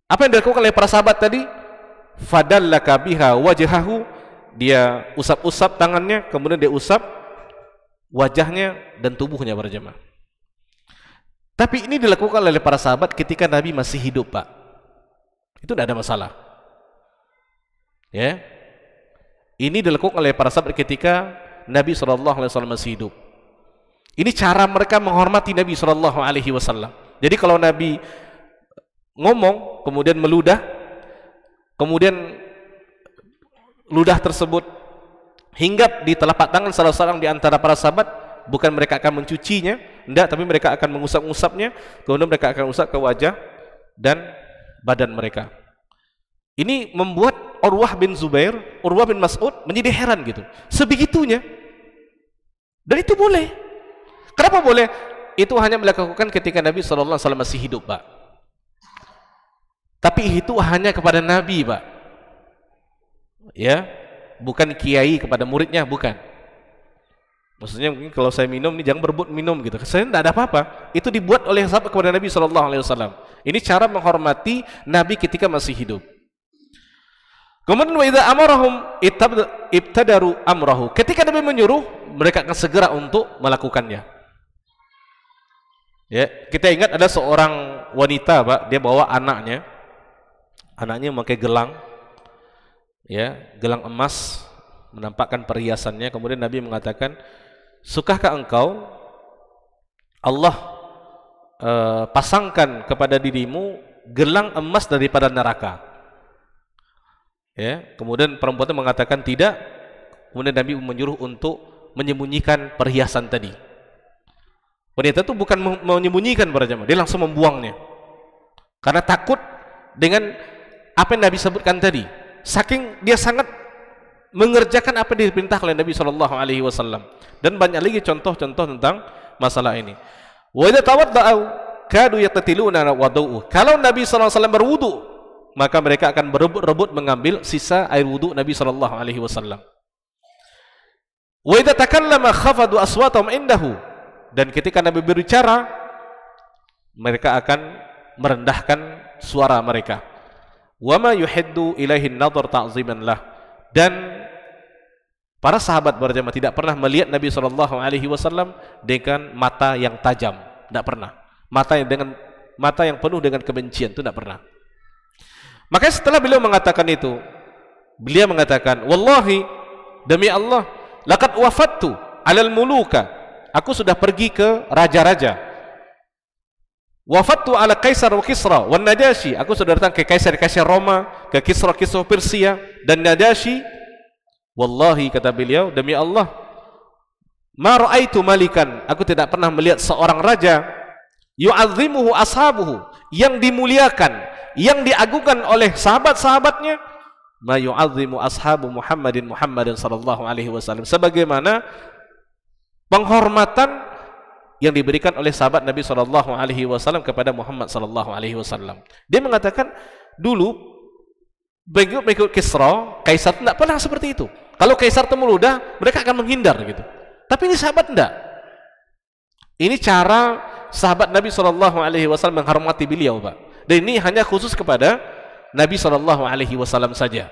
Apa yang dilakukan oleh para sahabat tadi? Fadallaka biha wajhahu, dia usap-usap tangannya, kemudian dia usap wajahnya dan tubuhnya para jemaah. Tapi ini dilakukan oleh para sahabat ketika Nabi masih hidup, Pak. Itu tidak ada masalah, ya. Ini dilakukan oleh para sahabat ketika Nabi SAW masih hidup. Ini cara mereka menghormati Nabi SAW. Jadi kalau Nabi ngomong, kemudian meludah, kemudian ludah tersebut hinggap di telapak tangan salah seorang di antara para sahabat, bukan mereka akan mencucinya, tidak, tapi mereka akan mengusap-usapnya, kemudian mereka akan usap ke wajah dan badan mereka. Ini membuat Urwah bin Zubair, Urwah bin Mas'ud menjadi heran gitu, sebegitunya. Dan itu boleh. Kenapa boleh? Itu hanya melakukan ketika Nabi SAW masih hidup, Pak. Tapi itu hanya kepada Nabi, Pak, ya, bukan kiai kepada muridnya, bukan. Maksudnya mungkin kalau saya minum ini jangan berebut minum gitu. Saya tidak ada apa-apa. Itu dibuat oleh sahabat kepada Nabi SAW. Ini cara menghormati Nabi ketika masih hidup. Kemudian wa idza amarahum ibtadaru amrahu. Ketika Nabi menyuruh, mereka akan segera untuk melakukannya. Ya, kita ingat ada seorang wanita, Pak, dia bawa anaknya memakai gelang, ya, gelang emas, menampakkan perhiasannya. Kemudian Nabi mengatakan, sukahah engkau Allah pasangkan kepada dirimu gelang emas daripada neraka? Ya, kemudian perempuan itu mengatakan tidak. Kemudian Nabi menyuruh untuk menyembunyikan perhiasan tadi. Wanita itu bukan menyembunyikan para jemaah, dia langsung membuangnya karena takut dengan apa yang Nabi sebutkan tadi. Saking dia sangat mengerjakan apa yang diperintah oleh Nabi SAW. Dan banyak lagi contoh-contoh tentang masalah ini. Wa idza tawadda'u kadu yaqtiluna wudu'u. Kalau Nabi SAW berwudu, maka mereka akan berebut-rebut mengambil sisa air wudu Nabi SAW. Wa idza takallama khafadu aswatahum indahu. Dan ketika Nabi berbicara, mereka akan merendahkan suara mereka. Wa ma yuhiddu ilaihi an-nadhar ta'ziman lah. Dan para sahabat berjamaah tidak pernah melihat Nabi SAW dengan mata yang tajam, tidak pernah. Mata yang penuh dengan kebencian itu tidak pernah. Makanya setelah beliau mengatakan itu, beliau mengatakan, wallahi, demi Allah, laqad wafattu 'alal muluka. Aku sudah pergi ke raja-raja. Wafattu 'ala Kaisar wa Kisra wan Najasyi. Aku sudah datang ke kaisar-kaisar Roma, ke Kisra Persia dan Najasyi. Wallahi, kata beliau, demi Allah, ma ra'aitu malikan, aku tidak pernah melihat seorang raja yu'azzimuhu ashabuhu, yang dimuliakan, yang diagungkan oleh sahabat-sahabatnya, ma yu'azzimu ashabu Muhammadin sallallahu alaihi wasallam, sebagaimana penghormatan yang diberikan oleh sahabat Nabi sallallahu alaihi wasallam kepada Muhammad sallallahu alaihi wasallam. Dia mengatakan dulu mengikut Kisra, Kaisar tidak pernah seperti itu. Kalau Kaisar itu meludah, mereka akan menghindar gitu. Tapi ini sahabat tidak. Ini cara sahabat Nabi SAW menghormati beliau, Pak. Dan ini hanya khusus kepada Nabi SAW saja.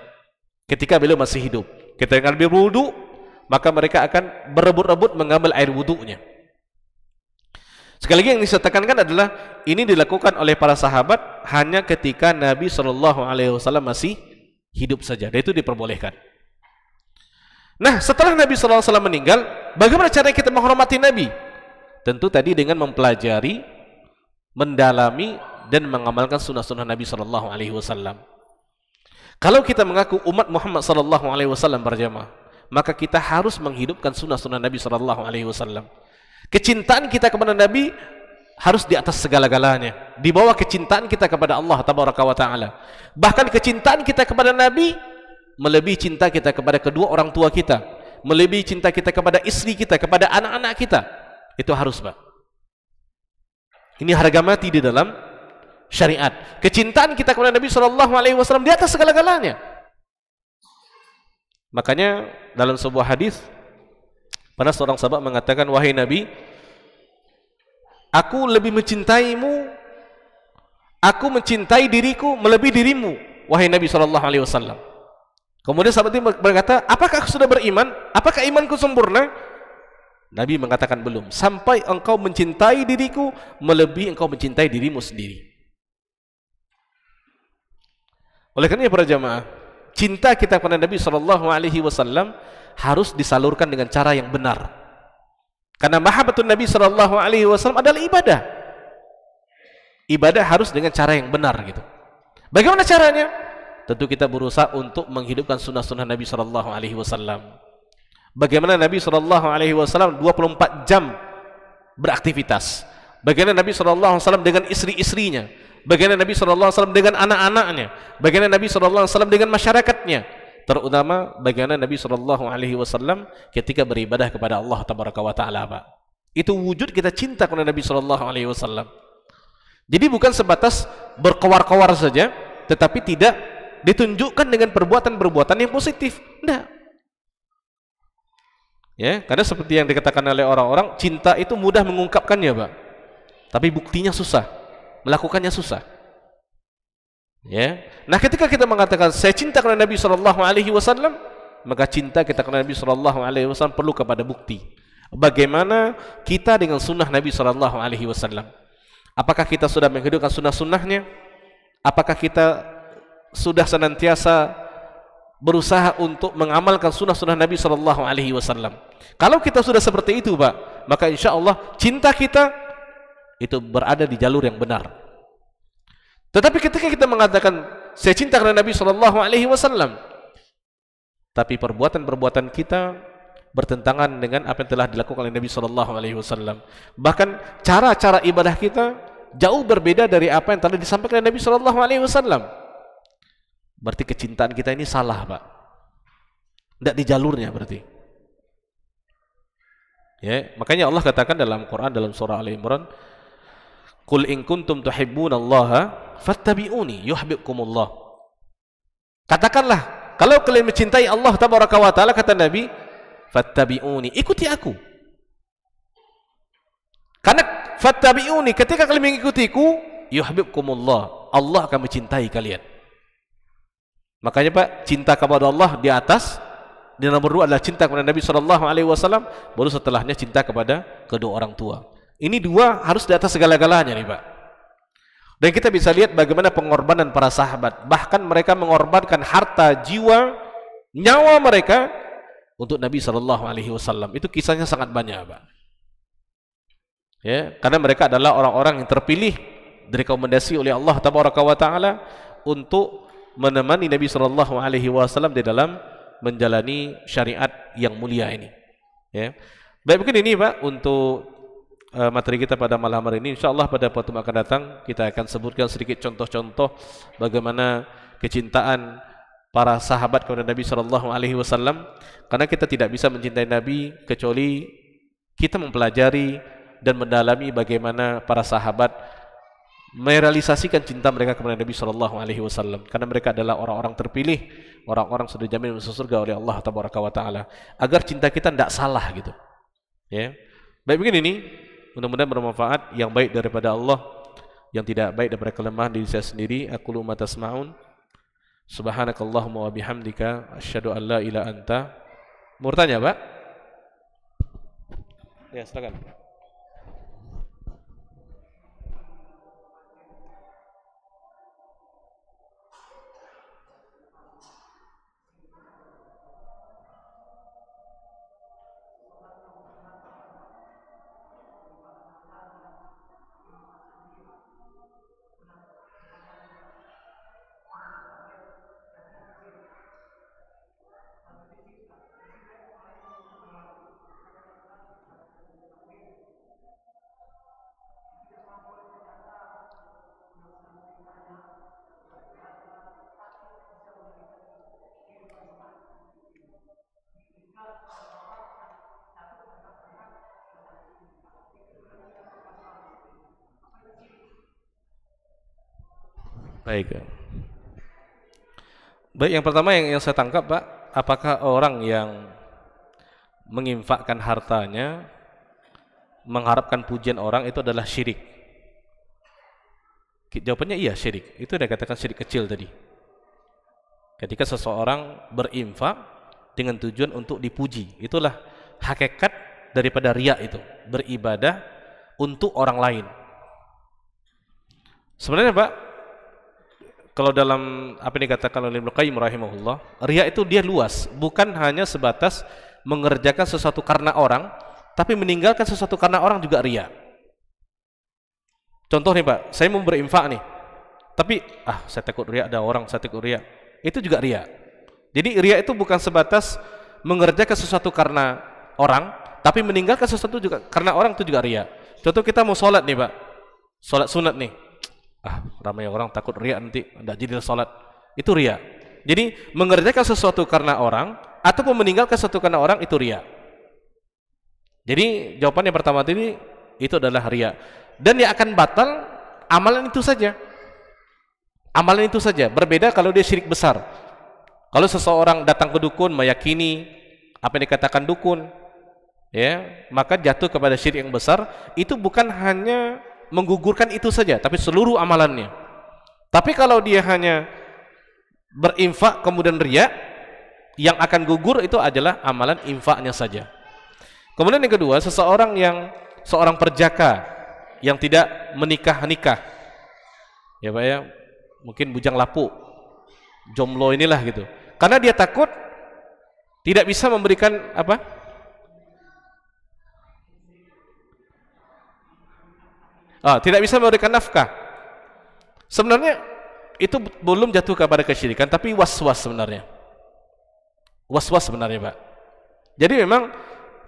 Ketika beliau masih hidup, ketika Nabi berwudu, maka mereka akan berebut-rebut mengambil air wudunya. Sekali lagi yang disertakan adalah ini dilakukan oleh para sahabat hanya ketika Nabi SAW masih hidup saja. Dan itu diperbolehkan. Nah, setelah Nabi SAW meninggal, bagaimana cara kita menghormati Nabi? Tentu tadi dengan mempelajari, mendalami, dan mengamalkan sunnah-sunnah Nabi SAW. Kalau kita mengaku umat Muhammad SAW berjamaah, maka kita harus menghidupkan sunnah-sunnah Nabi SAW. Kecintaan kita kepada Nabi harus di atas segala-galanya, di bawah kecintaan kita kepada Allah Tabaraka wa Ta'ala. Bahkan kecintaan kita kepada Nabi melebihi cinta kita kepada kedua orang tua kita, melebihi cinta kita kepada istri kita, kepada anak-anak kita. Itu harus, Pak. Ini harga mati di dalam syariat. Kecintaan kita kepada Nabi SAW di atas segala-galanya. Makanya dalam sebuah hadis, pernah seorang sahabat mengatakan, wahai Nabi, aku lebih mencintaimu, aku mencintai diriku melebihi dirimu, wahai Nabi SAW. Kemudian sahabat ini berkata, apakah aku sudah beriman? Apakah imanku sempurna? Nabi mengatakan belum. Sampai engkau mencintai diriku melebihi engkau mencintai dirimu sendiri. Oleh karena para jamaah, cinta kita kepada Nabi SAW harus disalurkan dengan cara yang benar. Karena mahabbatun Nabi SAW adalah ibadah. Ibadah harus dengan cara yang benar gitu. Bagaimana caranya? Tentu kita berusaha untuk menghidupkan sunnah-sunnah Nabi SAW. Bagaimana Nabi SAW 24 jam beraktivitas. Bagaimana Nabi SAW dengan istri-istrinya. Bagaimana Nabi SAW dengan anak-anaknya. Bagaimana Nabi SAW dengan masyarakatnya. Terutama bagaimana Nabi SAW ketika beribadah kepada Allah Tabaraka wa Ta'ala, Pak. Itu wujud kita cinta kepada Nabi SAW. Jadi bukan sebatas berkowar-kowar saja, tetapi tidak ditunjukkan dengan perbuatan-perbuatan yang positif. Tidak. Ya, karena seperti yang dikatakan oleh orang-orang, cinta itu mudah mengungkapkannya, Pak. Tapi buktinya susah, melakukannya susah. Ya. Nah, ketika kita mengatakan saya cinta kepada Nabi SAW, maka cinta kita kepada Nabi SAW perlu kepada bukti. Bagaimana kita dengan sunnah Nabi SAW? Apakah kita sudah menghidupkan sunnah-sunnahnya? Apakah kita sudah senantiasa berusaha untuk mengamalkan sunnah-sunnah Nabi Sallallahu Alaihi Wasallam? Kalau kita sudah seperti itu, Pak, maka insya Allah cinta kita itu berada di jalur yang benar. Tetapi ketika kita mengatakan saya cinta karena Nabi Sallallahu Alaihi Wasallam, tapi perbuatan-perbuatan kita bertentangan dengan apa yang telah dilakukan oleh Nabi Sallallahu Alaihi Wasallam, bahkan cara-cara ibadah kita jauh berbeda dari apa yang telah disampaikan oleh Nabi Sallallahu Alaihi Wasallam, berarti kecintaan kita ini salah, Pak. Tidak di jalurnya berarti. Ya, makanya Allah katakan dalam Quran dalam surah Al Imran, "Qul in kuntum tuhibbunallaha fattabi'uni yuhibbukumullah." Katakanlah, kalau kalian mencintai Allah Tabaraka wa Taala, kata Nabi, fattabi'uni, ikuti aku. Karena fattabi'uni, ketika kalian mengikutiku, yuhibbukumullah, Allah akan mencintai kalian. Makanya Pak, cinta kepada Allah di atas, di nomor 2 adalah cinta kepada Nabi Sallallahu Alaihi Wasallam, baru setelahnya cinta kepada kedua orang tua. Ini dua harus di atas segala-galanya nih Pak. Dan kita bisa lihat bagaimana pengorbanan para sahabat, bahkan mereka mengorbankan harta, jiwa, nyawa mereka untuk Nabi Sallallahu Alaihi Wasallam. Itu kisahnya sangat banyak Pak. Ya, karena mereka adalah orang-orang yang terpilih, direkomendasi oleh Allah Tabaraka wa Taala untuk menemani Nabi Sallallahu Alaihi Wasallam di dalam menjalani syariat yang mulia ini. Ya. Baik, mungkin ini Pak untuk materi kita pada malam hari ini. InsyaAllah pada pertemuan akan datang kita akan sebutkan sedikit contoh-contoh bagaimana kecintaan para sahabat kepada Nabi Sallallahu Alaihi Wasallam. Karena kita tidak bisa mencintai Nabi kecuali kita mempelajari dan mendalami bagaimana para sahabat merealisasikan cinta mereka kepada Nabi Sallallahu Alaihi Wasallam. Karena mereka adalah orang-orang terpilih, orang-orang sudah dijamin masuk surga oleh Allah Tabaraka wa Taala. Agar cinta kita tidak salah gitu. Ya. Baik, begini ini, mudah-mudahan bermanfaat, yang baik daripada Allah, yang tidak baik daripada kelemahan diri saya sendiri. Aqulu ma tasma'un. Subhanakallahumma wa bihamdika asyhadu an la ilaha anta. Mau bertanya, Pak? Ya, silakan. Baik. Baik, yang pertama yang saya tangkap Pak, apakah orang yang menginfakkan hartanya mengharapkan pujian orang itu adalah syirik? Jawabannya iya, syirik. Itu sudah katakan syirik kecil tadi. Ketika seseorang berinfak dengan tujuan untuk dipuji, itulah hakikat daripada riya itu, beribadah untuk orang lain. Sebenarnya Pak, kalau dalam apa yang dikatakan oleh Ibnu Qayyim rahimahullah, riya itu dia luas, bukan hanya sebatas mengerjakan sesuatu karena orang, tapi meninggalkan sesuatu karena orang juga riya. Contoh nih Pak, saya mau berinfak nih, tapi saya takut riya, ada orang, saya takut riya. Itu juga riya. Jadi riya itu bukan sebatas mengerjakan sesuatu karena orang, tapi meninggalkan sesuatu juga karena orang, itu juga riya. Contoh kita mau sholat nih Pak, sholat sunat nih, ramai orang takut riya nanti tidak jadi sholat, itu riya. Jadi mengerjakan sesuatu karena orang ataupun meninggalkan sesuatu karena orang itu riya. Jadi jawaban yang pertama tadi itu adalah riya, dan yang akan batal amalan itu saja. Amalan itu saja. Berbeda kalau dia syirik besar. Kalau seseorang datang ke dukun meyakini apa yang dikatakan dukun, ya, maka jatuh kepada syirik yang besar. Itu bukan hanya menggugurkan itu saja, tapi seluruh amalannya. Tapi kalau dia hanya berinfak kemudian riya, yang akan gugur itu adalah amalan infaknya saja. Kemudian yang kedua, seorang perjaka yang tidak menikah, ya Pak ya, mungkin bujang lapuk, jomblo inilah gitu, karena dia takut tidak bisa memberikan apa? Tidak bisa memberikan nafkah. Sebenarnya itu belum jatuh kepada kesyirikan, tapi was-was sebenarnya. Was-was sebenarnya, Pak. Jadi memang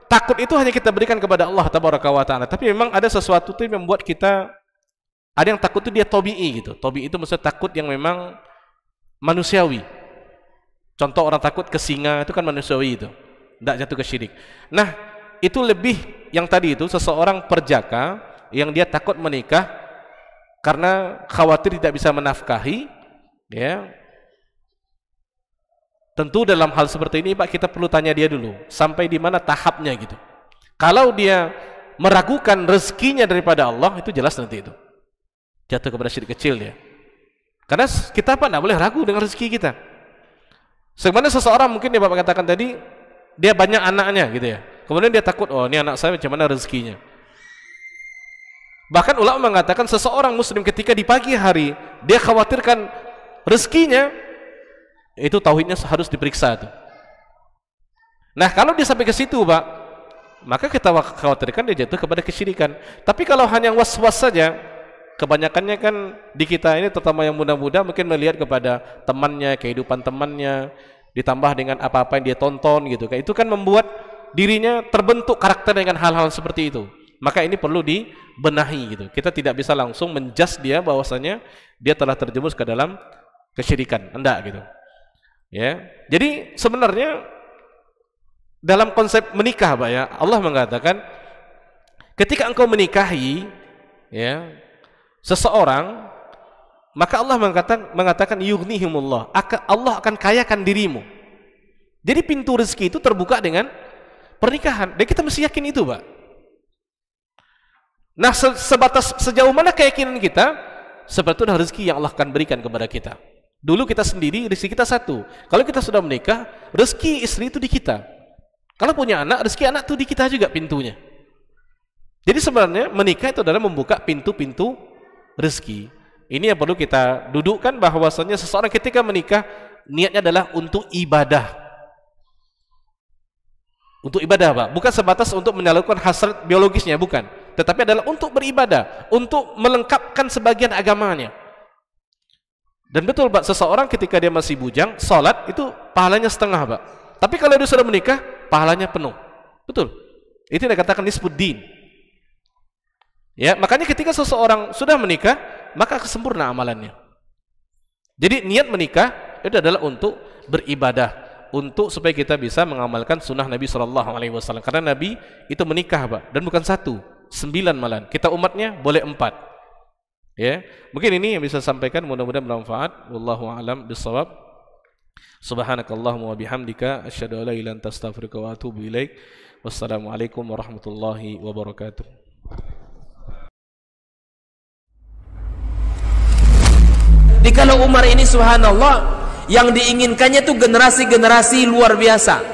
takut itu hanya kita berikan kepada Allah Tabaraka wa Ta'ala, tapi memang ada sesuatu yang membuat kita, ada yang takut itu dia tobi'i gitu. Tobi'i itu maksudnya takut yang memang manusiawi. Contoh orang takut ke singa itu kan manusiawi itu, tidak jatuh ke syirik. Nah, itu lebih yang tadi itu seseorang perjaka yang dia takut menikah karena khawatir tidak bisa menafkahi, ya. Tentu dalam hal seperti ini Pak, kita perlu tanya dia dulu sampai di mana tahapnya gitu. Kalau dia meragukan rezekinya daripada Allah, itu jelas nanti itu jatuh kepada syirik kecil ya. Karena kita Pak tidak boleh ragu dengan rezeki kita. Sebenarnya seseorang mungkin dia Bapak katakan tadi, dia banyak anaknya gitu ya. Kemudian dia takut, oh ini anak saya macam mana rezekinya. Bahkan ulama mengatakan seseorang muslim ketika di pagi hari dia khawatirkan rezekinya, itu tauhidnya harus diperiksa tuh. Nah, kalau dia sampai ke situ Pak, maka kita khawatirkan dia jatuh kepada kesyirikan. Tapi kalau hanya was-was saja, kebanyakannya kan di kita ini, terutama yang muda-muda, mungkin melihat kepada temannya, kehidupan temannya, ditambah dengan apa-apa yang dia tonton gitu. Itu kan membuat dirinya terbentuk karakter dengan hal-hal seperti itu. Maka ini perlu dibenahi gitu. Kita tidak bisa langsung menjudge dia bahwasanya dia telah terjerumus ke dalam kesyirikan. Enggak gitu. Ya. Jadi sebenarnya dalam konsep menikah Pak ya, Allah mengatakan ketika engkau menikahi ya seseorang, maka Allah mengatakan yughnihimullah, Allah akan kayakan dirimu. Jadi pintu rezeki itu terbuka dengan pernikahan, dan kita mesti yakin itu Pak. Nah, sebatas sejauh mana keyakinan kita, seperti itu rezeki yang Allah akan berikan kepada kita. Dulu kita sendiri, rezeki kita satu. Kalau kita sudah menikah, rezeki istri itu di kita. Kalau punya anak, rezeki anak itu di kita juga pintunya. Jadi sebenarnya menikah itu adalah membuka pintu-pintu rezeki. Ini yang perlu kita dudukkan, bahwasanya seseorang ketika menikah niatnya adalah untuk ibadah. Untuk ibadah Pak, bukan sebatas untuk menyalurkan hasrat biologisnya, bukan, tetapi adalah untuk beribadah, untuk melengkapkan sebagian agamanya. Dan betul Pak, seseorang ketika dia masih bujang, sholat itu pahalanya setengah Pak. Tapi kalau dia sudah menikah, pahalanya penuh. Betul. Itu yang dikatakan nisfuddin. Ya, makanya ketika seseorang sudah menikah, maka kesempurna amalannya. Jadi niat menikah itu adalah untuk beribadah, untuk supaya kita bisa mengamalkan sunnah Nabi SAW. Karena Nabi itu menikah Pak, dan bukan 1, 9 malam. Kita umatnya boleh 4. Ya, mungkin ini yang bisa sampaikan, mudah-mudahan bermanfaat. Wallahu a'lam bishawab. Subhanakallahumma wa bihamdika asyhadu an la ilaha illa anta astaghfiruka wa atubu ilaik. Wassalamualaikum warahmatullahi wabarakatuh. Jadi kalau Umar ini subhanallah, yang diinginkannya itu generasi-generasi luar biasa,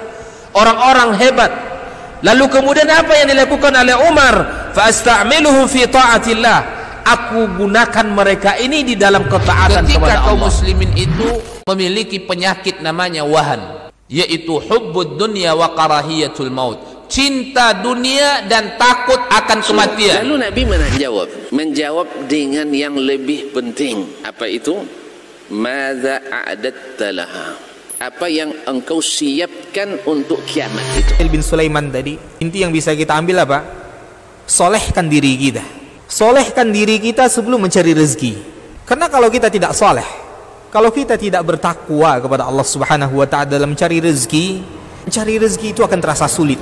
orang-orang hebat. Lalu kemudian apa yang dilakukan oleh Umar? Fa asta'miluhum fi ta'atillah. Aku gunakan mereka ini di dalam ketaatan kepada Allah. Ketika kaum muslimin itu memiliki penyakit namanya wahan, yaitu hubbud dunya wa karahiyatul maut, cinta dunia dan takut akan kematian. Lalu Nabi menjawab dengan yang lebih penting. Apa itu? Madza a'adatta laha? Apa yang engkau siapkan untuk kiamat itu? Bin Sulaiman tadi, inti yang bisa kita ambil apa? Solehkan diri kita. Solehkan diri kita sebelum mencari rezeki. Karena kalau kita tidak soleh, kalau kita tidak bertakwa kepada Allah Subhanahu wa ta'ala dalam mencari rezeki itu akan terasa sulit.